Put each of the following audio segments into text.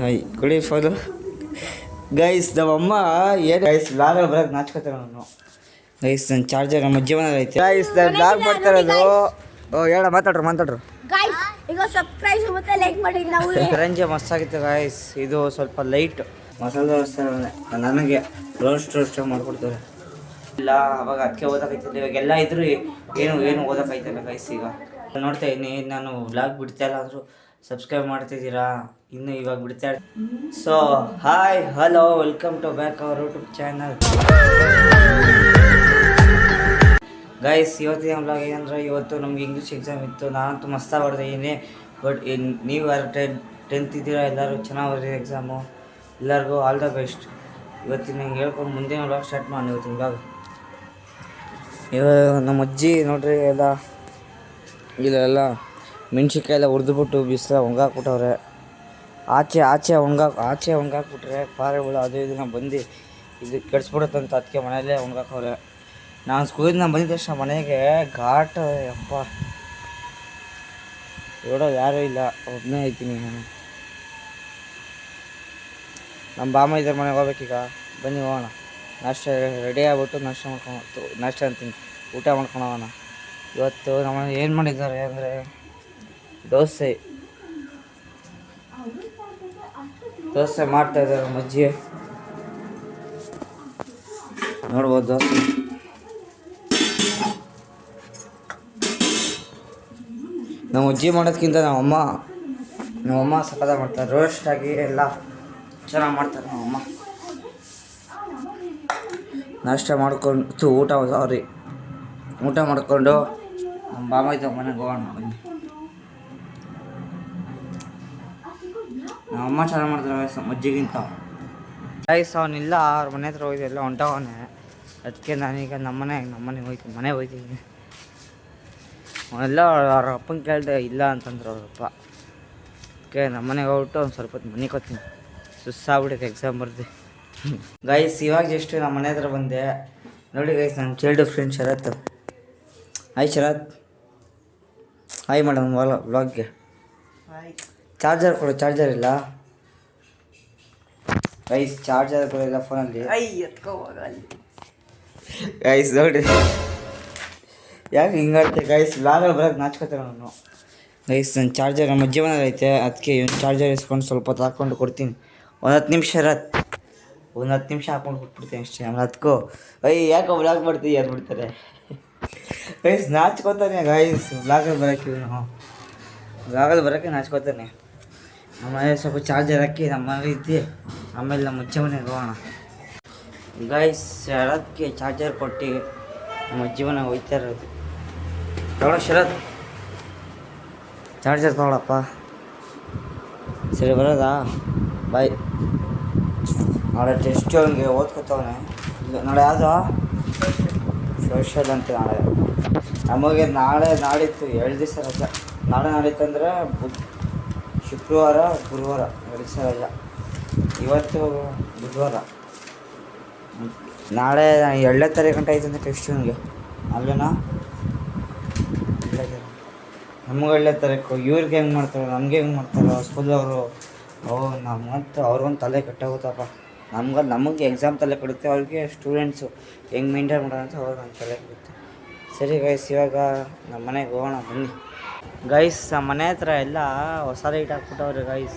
Hi ಕೊಡಿ phone guys. ನಮ್ಮಮ್ಮ ಏನು ಗೈಸ್ ಲಾಗಲ್ಲಿ ಬರೋಕ್ಕೆ ನಾಚ್ಕೋತಾರೆ ನಾನು. ಗೈಸ್ ನನ್ನ ಚಾರ್ಜರ್ ನಮ್ಮ ಅಜ್ಜಿ ಮನೇಲಿ ಐತೆ ಗೈಸ್. ನಾನು ಲಾಗ್ ಮಾಡ್ತಾ ಇರೋದು. ಹೇಳ ಮಾತಾಡ್ರು ಗೈಸ್. ಈಗ ಸಬ್ಸ್ಕ್ರೈಬ್ ಮತ್ತೆ ಲೈಕ್ ಮಾಡಿ. ನಾವು ರಂಜೆ ಮಸ್ತಾಗಿತ್ತು ಗೈಸ್. ಇದು ಸ್ವಲ್ಪ ಲೈಟ್ ಮಸಾಲೆ ದೋಸೆ ನನಗೆ ರೋಸ್ಟ್ ಮಾಡ್ಕೊಡ್ತಾರೆ. ಇಲ್ಲ ಅವಾಗ ಅದಕ್ಕೆ ಓದೋಕೈತಿಲ್ಲ. ಇವಾಗೆಲ್ಲ ಇದ್ರು ಏನು ಓದೋಕೈತಿಲ್ಲ ಗೈಸ್. ಈಗ ನೋಡ್ತಾ ಇದ್ದೀನಿ ನಾನು ವ್ಲಾಗ್ ಬಿಡ್ತಾ ಇಲ್ಲ ಅಂದರೂ ಸಬ್ಸ್ಕ್ರೈಬ್ ಮಾಡ್ತಿದ್ದೀರಾ. ಇನ್ನು ಇವಾಗ ಬಿಡ್ತಾ. So hi hello welcome to back our YouTube channel guys. ಇವತ್ತಿನ ವ್ಲಾಗ್ ಏನಂದ್ರೆ ಇವತ್ತು ನಮ್ಗೆ ಇಂಗ್ಲೀಷ್ ಎಕ್ಸಾಮ್ ಇತ್ತು. ನಾನಂತೂ ಮಸ್ತಾಗಿ ಬರ್ದಿದ್ದೀನಿ. ಬಟ್ ನೀವು ಯಾರು 10th ಇದ್ದೀರಾ ಎಲ್ಲರೂ ಚೆನ್ನಾಗಿ ಬರ್ದಿದೆ ಎಕ್ಸಾಮು. ಎಲ್ಲರಿಗೂ ಆಲ್ ದ ಬೆಸ್ಟ್. ಇವತ್ತಿನ ನಂಗೆ ಹೇಳ್ಕೊಂಡು ಮುಂದಿನ ವ್ಲಾಗ್ ಸ್ಟಾರ್ಟ್ ಮಾಡಿ. ಇವತ್ತಿನ ವ್ಲಾಗ್ ಇವಾಗ ನಮ್ಮ ಅಜ್ಜಿ ನೋಡ್ರಿ ಇಲ್ಲೆಲ್ಲ ಮೆಣ್ಸಿನ್ಕಾಯಿ ಎಲ್ಲ ಹುರಿದ್ಬಿಟ್ಟು ಬಿಸಿಲ ಒಣಗಾಕ್ಬಿಟ್ಟವ್ರೆ. ಆಚೆ ಒಣಗಾಕ್ಬಿಟ್ರೆ ಪಾರೆಗಳು ಅದು ಇದನ್ನ ಬಂದು ಇದು ಕೆಡಿಸ್ಬಿಡುತ್ತಂತ ಅದಕ್ಕೆ ಮನೆಯಲ್ಲೇ ಒಣಗಾಕವ್ರೆ. ನಾನು ಸ್ಕೂಲಿಂದ ಬಂದಿದ್ದ ತಕ್ಷಣ ಮನೆಗೆ ಘಾಟ್ ಅಪ್ಪ ನೋಡೋ ಯಾರೂ ಇಲ್ಲ, ಒಬ್ಬನೇ ಐತೀನಿ ನಾನು. ನಮ್ಮ ಬಾಮ ಇದ್ದಾರೆ ಮನೆಗೆ ಹೋಗ್ಬೇಕೀಗ. ಬನ್ನಿ ಹೋಗೋಣ. ನಾಷ್ಟ ರೆಡಿ ಆಗ್ಬಿಟ್ಟು ನಾಷ್ಟ ಅಂತೀನಿ ಊಟ ಮಾಡ್ಕೊಂಡು ಹೋಗೋಣ. ಇವತ್ತು ನಮ್ಮ ಏನು ಮಾಡಿದ್ದಾರೆ ಅಂದರೆ ದೋಸೆ ಮಾಡ್ತಾಯಿದ್ದಾರೆ ನಮ್ಮ ಅಜ್ಜಿ. ನೋಡ್ಬೋದು ದೋಸೆ. ನಮ್ಮ ಅಜ್ಜಿ ಮಾಡೋದಕ್ಕಿಂತ ನಮ್ಮಮ್ಮ ಸಕ್ಕತ್ತಾಗಿ ಮಾಡ್ತಾರೆ. ರೋಸ್ಟ್ ಆಗಿ ಎಲ್ಲ ಚೆನ್ನಾಗಿ ಮಾಡ್ತಾರೆ ನಮ್ಮಮ್ಮ. ನಾಷ್ಟ ಮಾಡ್ಕೊಂಡು ಊಟ ಮಾಡಿಕೊಂಡು ನಮ್ಮ ಬಾಮ ಇದ್ದ ಮನೆಗೆ ಹೋಗೋಣ ಬನ್ನಿ. ನಮ್ಮಮ್ಮ ಚೆನ್ನಾಗಿ ಮಾಡ್ತಾರೆ ಮಜ್ಜಿಗಿಂತ. ಗೈಸ್ ಅವನಿಲ್ಲ, ಅವ್ರ ಮನೆ ಹತ್ರ ಹೋಗಿದ್ದೆ, ಎಲ್ಲ ಹೊಂಟವನೆ. ಅದಕ್ಕೆ ನಾನೀಗ ನಮ್ಮನೆಗೆ ಹೋಗ್ತೀನಿ. ಅವನೆಲ್ಲ ಅವ್ರ ಅಪ್ಪನ ಕೇಳಿದೆ ಇಲ್ಲ ಅಂತಂದ್ರು ಅವ್ರಪ್ಪ. ಅದಕ್ಕೆ ನಮ್ಮನೆಗೆ ಹೋಗ್ಬಿಟ್ಟು ಒಂದು ಸ್ವಲ್ಪ ಹೊತ್ತು ಮನೆ ಕೊತ್ತೀನಿ. ಸುಸ್ಸಾಗ್ಬಿಟ್ಟಿದೆ ಎಕ್ಸಾಮ್ ಬರ್ದು. ಗೈಸ್ ಇವಾಗ ಜಸ್ಟ್ ನಮ್ಮ ಮನೆ ಹತ್ರ ಬಂದೆ. ನೋಡಿ ಗೈಸ್ ನನ್ನ child friend Sharath. Hi Sharath. Hi madam ವ್ಲಾಗ್ಗೆ. ಚಾರ್ಜರ್ ಕೊಡು. ಚಾರ್ಜರ್ ಇಲ್ಲ ಗೈಸ್, ಚಾರ್ಜರ್ ಕೊಡಿಲ್ಲ ಫೋನಲ್ಲಿ. ಗೈಸ್ ನೋಡಿ ಯಾಕೆ ಹಿಂಗಾಡ್ತೆ ಗೈಸ್. ಲಾಗಲ್ಲಿ ಬರೋಕ್ಕೆ ನಾಚ್ಕೋತಾರೆ ನಾನು. ಗೈಸ್ ನನ್ನ ಚಾರ್ಜರ್ ನಮ್ಮ ಅಜ್ಜಿ ಮನೇಲಿ ಐತೆ. ಅದಕ್ಕೆ ಚಾರ್ಜರ್ ಇಸ್ಕೊಂಡು ಸ್ವಲ್ಪ ಹೊತ್ತು ಹಾಕ್ಕೊಂಡು ಕೊಡ್ತೀನಿ. ಒಂದು 10 ನಿಮಿಷ ಹಾಕ್ಕೊಂಡು ಕೊಟ್ಬಿಡ್ತೀನಿ ಅಷ್ಟೇ. ಆಮೇಲೆ ಅದಕ್ಕೂ ಯಾಕೋ ವ್ಲಾಗ್ ಮಾಡ್ತೀವಿ ಯಾರು ಬಿಡ್ತಾರೆ ಗೈಸ್. ನಾಚ್ಕೋತಾನೆ ಗೈಸ್ ವ್ಲಾಗಲ್ಲಿ ಬರೋಕ್ಕೆ ನಾಚ್ಕೋತಾನೆ. ನಮ್ಮ ಮನೇಲಿ ಸ್ವಲ್ಪ ಚಾರ್ಜರ್ ಹಾಕಿ ನಮ್ಮ ಮನೇಲಿ ಇದ್ದು ಆಮೇಲೆ ನಮ್ಮ ಅಜ್ಜಿ ಮನೆಗೆ ಹೋಗೋಣ. ಗೈಸ್ ಶರತ್ಗೆ ಚಾರ್ಜರ್ ಕೊಟ್ಟು ನಮ್ಮ ಅಜ್ಜಿ ಮನೆಗೆ ಹೋಗ್ತಾ ಇರೋದು. ತಗೊಳ್ಳೋ ಶರತ್, ಚಾರ್ಜರ್ ತಗೊಳಪ್ಪ. ಸರಿ ಬರೋದಾ? ಬಾಯ್. ನಾಳೆ ಟೆಸ್ಟ್ ಅವನಿಗೆ ಓದ್ಕೊತವನೆ. ನಾಳೆ ಯಾವುದು ಸೋಷಲ್ ಅಂತ. ನಮಗೆ ನಾಡಿತ್ತು 2 ದಿವಸ ರಜೆ. ನಾಡಿತ್ತು ಅಂದರೆ ಶುಕ್ರವಾರ ಗುರುವಾರ 2 ದಿವಸ ರಜೆ. ಇವತ್ತು ಬುಧವಾರ. ನಾಳೆ 2ನೇ ತಾರೀಕು ಗಂಟೆ ಐತಂತೆ ಟೆಸ್ಟ್ ನನಗೆ. ಅಲ್ಲೇನಾ ನಮಗೆ 2ನೇ ತಾರೀಕು. ಇವ್ರಿಗೆ ಹೆಂಗೆ ಮಾಡ್ತಾರೆ, ನಮಗೆ ಹೆಂಗೆ ಮಾಡ್ತಾರೆ ಸ್ಕೂಲವರು. ನಮಗಂತೂ ಅವ್ರಿಗೊಂದು ತಲೆ ಕೆಟ್ಟಾಗುತ್ತಪ್ಪ. ನಮಗೆ ಎಕ್ಸಾಮ್ ತಲೆ ಕೊಡುತ್ತೆ, ಅವ್ರಿಗೆ ಸ್ಟೂಡೆಂಟ್ಸು ಹೆಂಗೆ ಮೇಂಟೈನ್ ಮಾಡೋಣ ಅಂತ ಅವ್ರಿಗೆ ಒಂದು ತಲೆ ಕೊಡುತ್ತೆ. ಸರಿ ಗೈಸ್ ಇವಾಗ ನಮ್ಮ ಮನೆಗೆ ಹೋಗೋಣ ಬನ್ನಿ. ಗೈಸ್ ನಮ್ಮ ಮನೆ ಹತ್ರ ಎಲ್ಲ ಹೊಸ ಲೈಟ್ ಹಾಕ್ಬಿಟ್ಟವ್ರೆ ಗೈಸ್.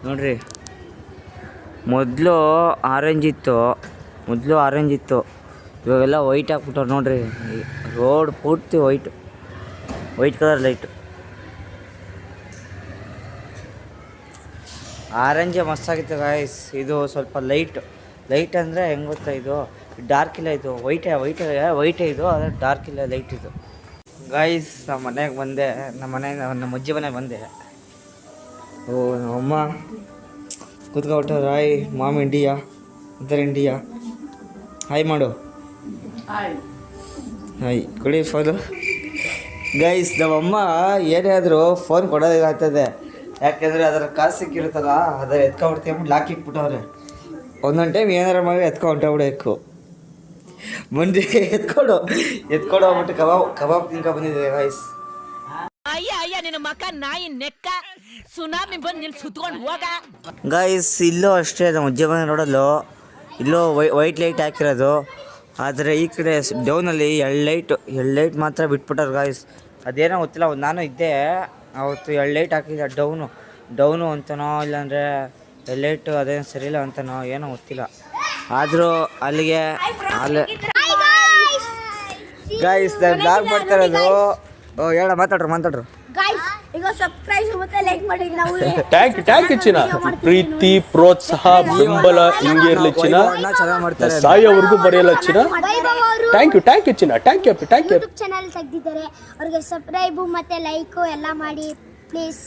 ನೋಡಿರಿ, ಮೊದಲು ಆರೆಂಜ್ ಇತ್ತು, ಇವಾಗೆಲ್ಲ ವೈಟ್ ಹಾಕ್ಬಿಟ್ಟವ್ರು. ನೋಡಿರಿ ರೋಡ್ ಪೂರ್ತಿ ವೈಟ್ ಕಲರ್ ಲೈಟು. ಆರೆಂಜೇ ಮಸ್ತಾಗಿತ್ತು ಗೈಸ್. ಇದು ಸ್ವಲ್ಪ ಲೈಟ್ ಅಂದರೆ ಹೆಂಗೆ ಗೊತ್ತಾ, ಇದು ಡಾರ್ಕ್ ಇಲ್ಲ, ಇದು ವೈಟೇ ಇದು, ಆದರೆ ಡಾರ್ಕ್ ಇಲ್ಲ, ಲೈಟ್ ಇದು. ಗೈಸ್ ನಮ್ಮ ಮನೆಗೆ ಬಂದೆ. ನಮ್ಮ ಅಜ್ಜಿ ಮನೆಗೆ ಬಂದೆ. ನಮ್ಮಮ್ಮ ಕೂತ್ಕೊಬಿಟ್ಟು ಹಾಯ್ ಮಾಮ್ ಇಂಡಿಯಾ ಅಂತಾರೆ. ಇಂಡಿಯಾ ಹಾಯ್ ಮಾಡು. ಹಾಯ್ ಕೊಡಿ ಫೋನು ಗೈಸ್. ನಮ್ಮಮ್ಮ ಏನೇ ಆದರೂ ಫೋನ್ ಕೊಡೋದಿಲ್ಲ ಆಗ್ತದೆ. ಯಾಕೆಂದರೆ ಅದರ ಕಾಸು ಸಿಕ್ಕಿರುತ್ತಲ್ಲ, ಅದರ ಎತ್ಕೊಂಡ್ಬಿಡ್ತೀವಿ ಅಂದ್ಬಿಟ್ಟು ಲಾಕ್ ಇಟ್ಬಿಟ್ಟವ್ರೆ. ಒಂದೊಂದು ಟೈಮ್ ಏನಾರು ಮಾಡಿ ಹೊಂಟೋಗ್ಬಿಡಬೇಕು. ಮುಂದೆ ಎತ್ಕೊಂಡು ಹೋಗ್ಬಿಟ್ಟು ಕಬಾಬ್ ತಿನ್ಕೊ ಬಂದಿದ್ದೆ ಗೈಸ್. ಗೈಸ್ ಇಲ್ಲೂ ಅಷ್ಟೇ ನಮ್ಮ ಅಜ್ಜಿ ಮನೆ ನೋಡಲು ಇಲ್ಲೂ ವೈಟ್ ಲೈಟ್ ಹಾಕಿರೋದು. ಆದರೆ ಈ ಕಡೆ ಡೌನಲ್ಲಿ ಎರಡು ಲೈಟ್ ಮಾತ್ರ ಬಿಟ್ಬಿಟ್ಟಾರೆ ಗಾಯ್ಸ್. ಅದೇನೋ ಗೊತ್ತಿಲ್ಲ, ನಾನು ಇದ್ದೆ ಅವತ್ತು 2 ಲೈಟ್ ಹಾಕಿದ್ದೆ. ಡೌನು ಅಂತನೋ ಇಲ್ಲಾಂದರೆ 2 ಲೈಟು ಅದೇನು ಸರಿಯಿಲ್ಲ ಅಂತನೋ ಏನೋ ಗೊತ್ತಿಲ್ಲ. ಆದರೂ ಅಲ್ಲಿಗೆ ಗಾಯ್ಸ್ ನಾನು ಬ್ಲಾಗ್ ಮಾಡ್ತಾ ಇರೋದು. ಹೇಳ ಮಾತಾಡ್ರು ಗೈಸ್ ಈಗ ಸಬ್ಸ್ಕ್ರೈಬ್ ಮತ್ತೆ ಲೈಕ್ ಮಾಡಿ. ನಾವು ಟ್ಯಾಂಕ್ ಚಿನ್ನ ಪ್ರೀತಿ ಪ್ರೋತ್ಸಾಹ ಬೆಂಬಲ ಹಿಂಗೆ ಇರ್ಲಿ ಚಿನ್ನ. ಚೆನ್ನಾಗಿ ಮಾಡ್ತಾರೆ, ಸಾಯೋವರೆಗೂ ಬರೆಯಲ್ಲ ಚಿನ್ನ. ಥ್ಯಾಂಕ್ ಯು ಚಿನ್ನ, ಥ್ಯಾಂಕ್ ಯು. ಯೂಟ್ಯೂಬ್ ಚಾನಲ್ ತೆಗ್ದಿದ್ದಾರೆ, ಅವ್ರಿಗೆ ಸಬ್ಸ್ಕ್ರೈಬ್ ಮತ್ತೆ ಲೈಕ್ ಎಲ್ಲ ಮಾಡಿ ಪ್ಲೀಸ್.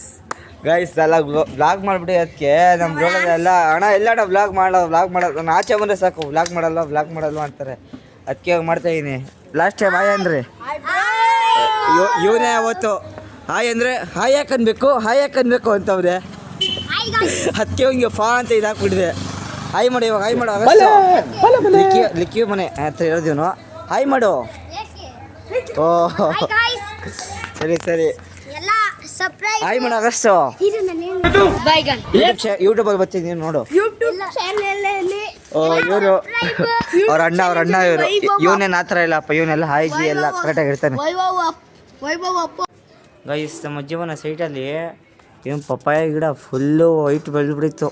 ಗೈಸ್ ಎಲ್ಲ ಬ್ಲಾಗ್ ಮಾಡಿಬಿಡಿ. ಅದಕ್ಕೆ ನಮ್ಮ ಬ್ಲಾಗ್ ಎಲ್ಲ ಅಣ್ಣ ಎಲ್ಲಾಡ ಬ್ಲಾಗ್ ಮಾಡೋದು ನಾನು ಆಚೆ ಬಂದರೆ ಸಾಕು ಬ್ಲಾಗ್ ಮಾಡಲ್ವ ಅಂತಾರೆ. ಅದಕ್ಕೆ ಮಾಡ್ತಾಯಿದ್ದೀನಿ. ಲಾಸ್ಟ್ ಟೈಮ್ ಹಾಯ್ ಅಂದರೆ ಇವನೇ ಅವತ್ತು ಹಾಯ್ ಅಂದರೆ ಹಾಯ್ ಯಾಕನ್ಬೇಕು ಅಂತವ್ರೆ. ಅದಕ್ಕೆ ಹಿಂಗೆ ಫಾ ಅಂತ ಇದಾಕ್ಬಿಟ್ಟಿದೆ. ಹಾಯ್ ಮಾಡು ಇವಾಗ, ಹಾಯ್ ಮಾಡು. ಲಿಕ್ಕಿಯು ಮನೆ ಹತ್ರ ಇರೋದಿವನು. ಹಾಯ್ ಮಾಡು. ಓ ಸರಿ ಹಾಯ್ ಮಾಡು ಆಗಷ್ಟು. ಯೂಟ್ಯೂಬಲ್ಲಿ ಬರ್ತೀನಿ ನೀನು ನೋಡು. ಇವರು ಅವ್ರ ಅಣ್ಣ ಇವರು. ಇವನೇನು ಆ ಥರ ಇಲ್ಲಪ್ಪ, ಇವನೆಲ್ಲ ಹಾಯ್ ಜಿ ಎಲ್ಲ ಕರೆಕ್ಟಾಗಿ ಇರ್ತಾನೆ. ಗೈಸ್ ನಮ್ಮ ಅಜ್ಜಿವನ ಸೈಟಲ್ಲಿ ಏನು ಪಪ್ಪಾಯ ಗಿಡ ಫುಲ್ಲು ವೈಟ್ ಬೆಳೆದ್ಬಿಟ್ಟಿತ್ತು.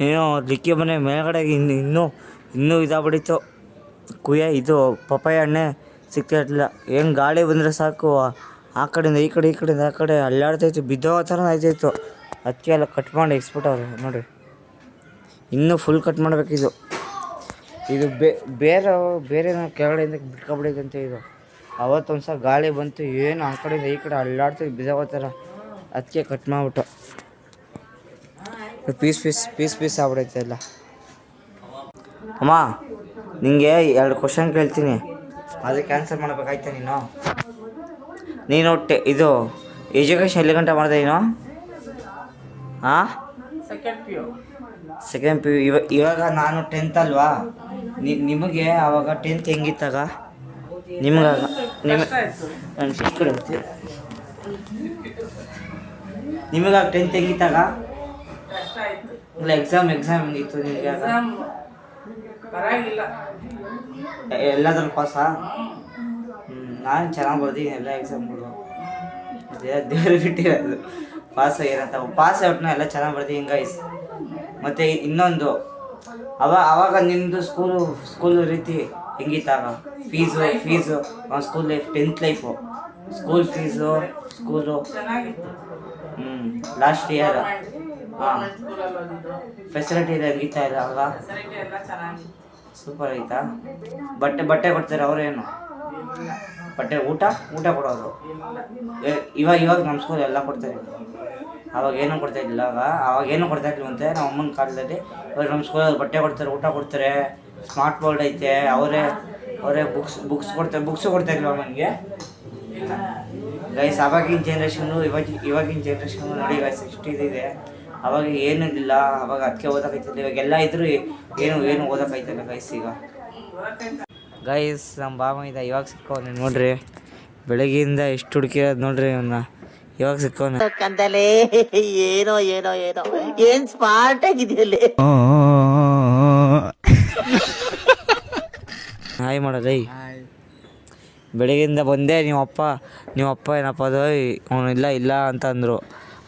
ಏನೋ ಲಿಕ್ಕಿ ಮನೆ ಮೇಲ್ಗಡೆ ಇನ್ನೂ ಇದಾಗ್ಬಿಟ್ಟಿತ್ತು. ಇದು ಪಪ್ಪಾಯ ಹಣ್ಣೆ ಸಿಗ್ತಾ ಇರಲಿಲ್ಲ. ಏನು ಗಾಳಿ ಬಂದರೆ ಸಾಕು ಆ ಕಡೆಯಿಂದ ಈ ಕಡೆಯಿಂದ ಆ ಕಡೆ ಅಲ್ಲಾಡ್ತಾಯಿತ್ತು, ಬಿದ್ದೋ ಥರ ಆಯ್ತಾಯಿತ್ತು. ಅದಕ್ಕೆ ಎಲ್ಲ ಕಟ್ ಮಾಡಿ ಇಕ್ಸ್ಬಿಟ್ಟವ್ರೆ ನೋಡಿರಿ. ಇನ್ನೂ ಫುಲ್ ಕಟ್ ಮಾಡಬೇಕಿದು. ಇದು ಬೇರೆ ಕೆಳಗಡೆಯಿಂದ ಬಿಟ್ಕೊಬಿಟ್ಟಿದಂತೆ ಇದು. ಅವತ್ತೊಂದು ಸಲ ಗಾಳಿ ಬಂತು, ಏನು ಆ ಕಡೆಯಿಂದ ಈ ಕಡೆ ಅಲ್ಲಾಡ್ತಿದ್ದು ಬಿದ್ದೋ ಥರ. ಅದಕ್ಕೆ ಕಟ್ ಮಾಡಿಬಿಟ್ಟು ಪೀಸ್ ಆಗ್ಬಿಡೈತೆ ಎಲ್ಲ. ಅಮ್ಮ ನಿಂಗೆ 2 ಕ್ವಶನ್ ಕೇಳ್ತೀನಿ, ಅದಕ್ಕೆ ಆನ್ಸರ್ ಮಾಡಬೇಕಾಯ್ತಾ ನೀನು ಇದು ಎಜುಕೇಷನ್ ಎಲ್ಲಿ ಗಂಟೆ ಮಾಡಿದೆ ನೀನು? ಹಾಂ ಸೆಕೆಂಡ್ ಪಿ ಯು. ಇವಾಗ ನಾನು 10th ಅಲ್ವಾ, ನಿಮಗೆ ಆವಾಗ 10th ಹೆಂಗಿತ್ತಾಗ? ನಿಮ್ಗೆ ನಿಮಗಾಗ 10th ಹೆಂಗಿತ್ತಾಗ? ಇಲ್ಲ ಎಕ್ಸಾಮ್ ಹೆಂಗಿತ್ತು ನಿಮಗೆ? ಎಲ್ಲದ್ರಲ್ಲಿ ಪಾಸಾ? ನಾನು ಚೆನ್ನಾಗಿ ಬರ್ದಿದ್ದೀನಿ ಎಲ್ಲ ಎಕ್ಸಾಮ್ಗಳು. ಅದೇ ದೇವ್ರು ಬಿಟ್ಟಿರೋದು ಪಾಸ್ ಆಗಿರೋಂಥ ಒಟ್ಟಿನ ಎಲ್ಲ ಚೆನ್ನಾಗಿ ಬರ್ದಿದ್ದೀನಿ ಗೈಸ್. ಮತ್ತು ಇನ್ನೊಂದು ಅವಾಗ ನಿಮ್ಮದು ಸ್ಕೂಲು ರೀತಿ ಹೆಂಗಿತ್ತಾಗ? Fees school life, 10th life, school fees, school last year. ಹಾಂ ಫೆಸಿಲಿಟಿ ಇದೆ ಹೆಂಗಿತ್ತಾ ಇಲ್ಲ ಅವಾಗ? ಸೂಪರ್ ಆಯ್ತಾ? ಬಟ್ಟೆ ಕೊಡ್ತಾರೆ ಅವರೇನು? ಬಟ್ಟೆ ಊಟ ಕೊಡೋದು. ಇವಾಗ ನಮ್ಮ ಸ್ಕೂಲ್ ಎಲ್ಲ ಕೊಡ್ತಾರೆ. ಅವಾಗ ಏನೂ ಕೊಡ್ತಾಯಿದ್ದಿಲ್ಲ. ಅವಾಗ ಏನೂ ಕೊಡ್ತಾಯಿದ್ದಿಲ್ವಂತೆ ನಮ್ಮ ಅಮ್ಮನ ಕಾಲದಲ್ಲಿ. ಇವಾಗ ನಮ್ಮ ಸ್ಕೂಲಲ್ಲಿ ಬಟ್ಟೆ ಕೊಡ್ತಾರೆ, ಊಟ ಕೊಡ್ತಾರೆ, ಸ್ಮಾರ್ಟ್ ಬೋರ್ಡ್ ಐತೆ, ಅವರೇ ಬುಕ್ಸ್ ಕೊಡ್ತಾರೆ. ಬುಕ್ಸು ಕೊಡ್ತಾಯಿಲ್ವ ನನಗೆ ಗೈಸ್? ಅವಾಗಿನ ಜನ್ರೇಷನ್ನು ಇವಾಗಿನ ಜನ್ರೇಷನ್ನು ನೋಡಿ ಗೈಸ್ ಎಷ್ಟು ಇದಿದೆ. ಅವಾಗ ಏನೂ ಇಲ್ಲ, ಅವಾಗ ಅದಕ್ಕೆ ಓದೋಕೈತಿಲ್ಲ. ಇವಾಗೆಲ್ಲ ಇದ್ದರೂ ಏನು ಓದೋಕೈತಲ್ಲ ಗೈಸ್ ಈಗ. ಗೈಸ್ ನಮ್ಮ ಬಾಮ ಇದ್ದ ಇವಾಗ ಸಿಕ್ಕವನೆ ನೋಡ್ರಿ. ಬೆಳಗ್ಗೆಯಿಂದ ಎಷ್ಟು ಹುಡುಕಿರೋದು ನೋಡ್ರಿ ಅವನ್ನ. ಇವಾಗ ಸಿಕ್ಕವನೆ ಕಂತಲೇ. ಏನೋ ಏನ್ ಸ್ಮಾರ್ಟ್ ಆಗಿದೆಯಲ್ಲಿ. ಹಾಯ್ ಮಾಡೋದೈ. ಬೆಳಗ್ಗೆಯಿಂದ ಬಂದೆ. ನೀವಪ್ಪ ಏನಪ್ಪ ಅದು ಅವನು ಇಲ್ಲ ಅಂತ ಅಂದರು.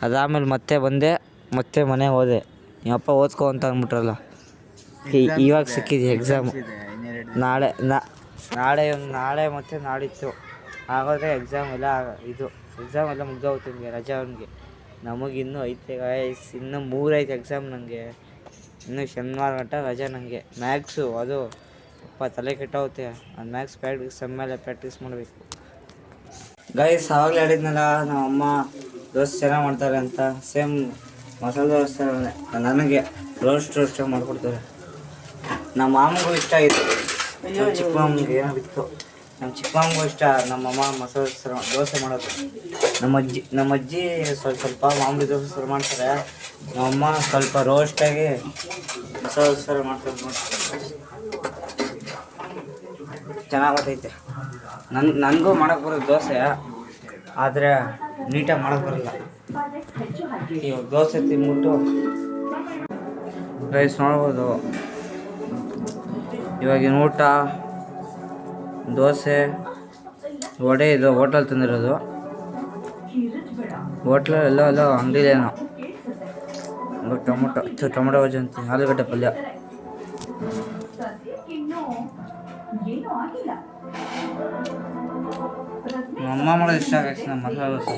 ಅದಾದಮೇಲೆ ಮತ್ತೆ ಬಂದೆ, ಮತ್ತೆ ಮನೆಗೆ ಹೋದೆ. ನೀವಪ್ಪ ಓದ್ಕೊ ಅಂತ ಅಂದ್ಬಿಟ್ರಲ್ಲ. ಇವಾಗ ಸಿಕ್ಕಿದೆ ಎಕ್ಸಾಮು. ನಾಳೆ ಮತ್ತು ನಾಡಿತ್ತು ಹಾಗಾದರೆ ಎಕ್ಸಾಮ್ ಎಲ್ಲ ಮುಗ್ದೋಗುತ್ತೆ. ನಿಮಗೆ ರಜೆ ಅವನಿಗೆ. ನಮಗಿನ್ನೂ ಐತೆ ಗಾಯ್ಸ್, ಇನ್ನೂ 3 ಐತೆ ಎಕ್ಸಾಮ್ ನನಗೆ. ಇನ್ನೂ ಶನಿವಾರ ಗಂಟ ರಜೆ ನನಗೆ. ಮ್ಯಾಥ್ಸು ಅದು ತಲೆ ಕೆಟ್ಟೋಗುತ್ತೆ. ಅದು ಮ್ಯಾಥ್ಸ್ ಮೇಲೆ ಪ್ರಾಕ್ಟೀಸ್ ಮಾಡಬೇಕು ಗೈಸ್. ಆವಾಗಲೇ ಹೇಳಿದ್ನಲ್ಲ ನಮ್ಮಮ್ಮ ದೋಸೆ ಚೆನ್ನಾಗಿ ಮಾಡ್ತಾರೆ ಅಂತ. ಸೇಮ್ ಮಸಾಲೆ ದೋಸೆ ನನಗೆ ರೋಸ್ಟ್ ಮಾಡಿಕೊಡ್ತಾರೆ. ನಮ್ಮ ಮಾಮಗೂ ಇಷ್ಟ ಆಯಿತು, ನಮ್ಮ ಚಿಕ್ಕ ಮಾಮನಿಗೆ ಏನೋ ಬಿತ್ತು. ನಮ್ಮ ಚಿಕ್ಕ ಮಾಮಗೂ ಇಷ್ಟ ನಮ್ಮಮ್ಮ ಮಸಾಲೆ ದೋಸೆ ಮಾಡೋದು. ನಮ್ಮ ಅಜ್ಜಿ ಸ್ವಲ್ಪ ಮಾಮೂಲಿ ದೋಸೆ ಮಾಡ್ತಾರೆ. ನಮ್ಮಮ್ಮ ಸ್ವಲ್ಪ ರೋಸ್ಟಾಗಿ ಮಸಾಲೆ ದೋಸೆ ಮಾಡ್ತಾರೆ ನೋಡಿ. ಚೆನ್ನಾಗೈತೆ. ನನಗೂ ಮಾಡೋಕ್ಕೆ ಬರೋದು ದೋಸೆ. ಆದರೆ ನೀಟಾಗಿ ಮಾಡೋಕ್ಕೆ ಬರಲ್ಲ. ಇವಾಗ ದೋಸೆ ತಿಂದ್ಬಿಟ್ಟು ರೈಸ್ ನೋಡ್ಬೋದು. ಇವಾಗಿನ ಊಟ ದೋಸೆ ವಡೆ, ಇದು ಹೋಟೆಲ್ ತಂದಿರೋದು. ಹೋಟ್ಲಲ್ಲಿ ಎಲ್ಲ ಅಂಗಡಿಲೇನೋ ಟೊಮೊಟೊ ಗೊಜ್ಜು ಅಂತೀನಿ, ಆಲೂಗಡ್ಡೆ ಪಲ್ಯ. ನಮ್ಮ ಅಮ್ಮ ಮಾಡೋದು ಇಷ್ಟ ಆಗೈತೆ ನಮ್ಮ ಮಸಾಲೆ ದೋಸೆ.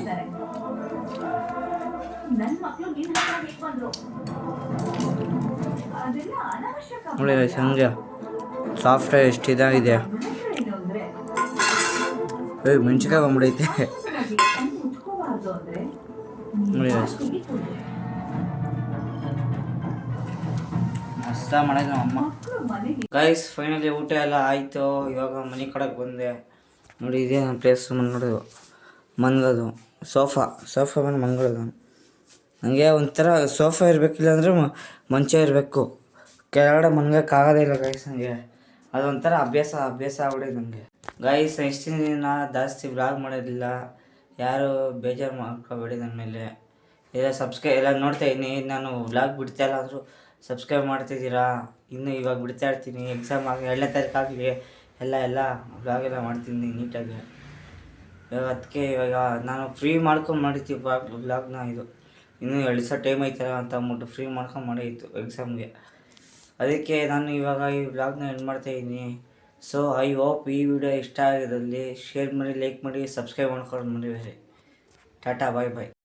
ನೋಡಿ ಹಂಗೆ ಸಾಫ್ಟಾಗಿ ಎಷ್ಟು ಇದಾಗಿದೆ. ಮೆಣಸಿನ್ಕಾಯಿ ಬಂದ್ಬಿಡೈತೆ ನೋಡಿ. ಮಸ್ತ ಮಾಡೋದು ನಮ್ಮ ಅಮ್ಮ. ಗೈಸ್ ಫೈನಲಿ ಊಟ ಎಲ್ಲ ಆಯಿತು. ಇವಾಗ ಮನೆ ಕಡೆಗೆ ಬಂದೆ. ನೋಡಿ ಇದೇ ನನ್ನ ಪ್ಲೇಸ್ ನೋಡೋದು, ಮನ್ಗೋದು ಸೋಫಾ ಮೇಲೆ ಮನ್ಗೋದು. ನನಗೆ ಒಂಥರ ಸೋಫಾ ಇರಬೇಕಿಲ್ಲ ಅಂದರೆ ಮಂಚ ಇರಬೇಕು. ಕೆಳಗಡೆ ಮನ್ಗೋಕ್ಕಾಗೋದೇ ಇಲ್ಲ ಗೈಸ್. ನನಗೆ ಅದೊಂಥರ ಅಭ್ಯಾಸ ಆಗ್ಬಿಟ್ಟಿದೆ ನನಗೆ. ಗೈಸ್ ಇಷ್ಟು ದಿನ ಜಾಸ್ತಿ ವ್ಲಾಗ್ ಮಾಡೋದಿಲ್ಲ, ಯಾರು ಬೇಜಾರು ಮಾಡ್ಕೋಬೇಡಿ ನನ್ನ ಮೇಲೆ. ಎಲ್ಲ ನೋಡ್ತಾ ಇದ್ದೀನಿ. ನಾನು ವ್ಲಾಗ್ ಬಿಡ್ತಾಯಿಲ್ಲ ಅಂದರೂ ಸಬ್ಸ್ಕ್ರೈಬ್ ಮಾಡ್ತಿದ್ದೀರಾ. ಇನ್ನು ಇವಾಗ ಬಿಡ್ತಾ ಇರ್ತೀನಿ. ಎಕ್ಸಾಮ್ ಆಗಿ 2ನೇ ತಾರೀಕು ಆಗಲಿ ಎಲ್ಲ ವ್ಲಾಗೆಲ್ಲ ಮಾಡ್ತೀನಿ ನೀಟಾಗಿ. ಅದಕ್ಕೆ ಇವಾಗ ನಾನು ಫ್ರೀ ಮಾಡ್ಕೊಂಡು ಮಾಡಿರ್ತೀವಿ ವ್ಲಾಗ್ನ. ಇದು ಇನ್ನೂ 2 ದಿವಸ ಟೈಮ್ ಐತಲ್ಲ ಅಂತ ಅಂದ್ಬಿಟ್ಟು ಫ್ರೀ ಮಾಡ್ಕೊಂಡು ಮಾಡಿತ್ತು ಎಕ್ಸಾಮ್ಗೆ. ಅದಕ್ಕೆ ನಾನು ಇವಾಗ ಈ ವ್ಲಾಗ್ನ ಎಂಡ್ ಮಾಡ್ತಾಯಿದ್ದೀನಿ. ಸೊ ಐ ಹೋಪ್ ಈ ವಿಡಿಯೋ ಇಷ್ಟ ಆಗಿದ್ದಲ್ಲಿ ಶೇರ್ ಮಾಡಿ, ಲೈಕ್ ಮಾಡಿ, ಸಬ್ಸ್ಕ್ರೈಬ್ ಮಾಡ್ಕೊಂಡು ಮರಿಬೇಡಿ. ಟಾಟಾ, ಬಾಯ್ ಬಾಯ್.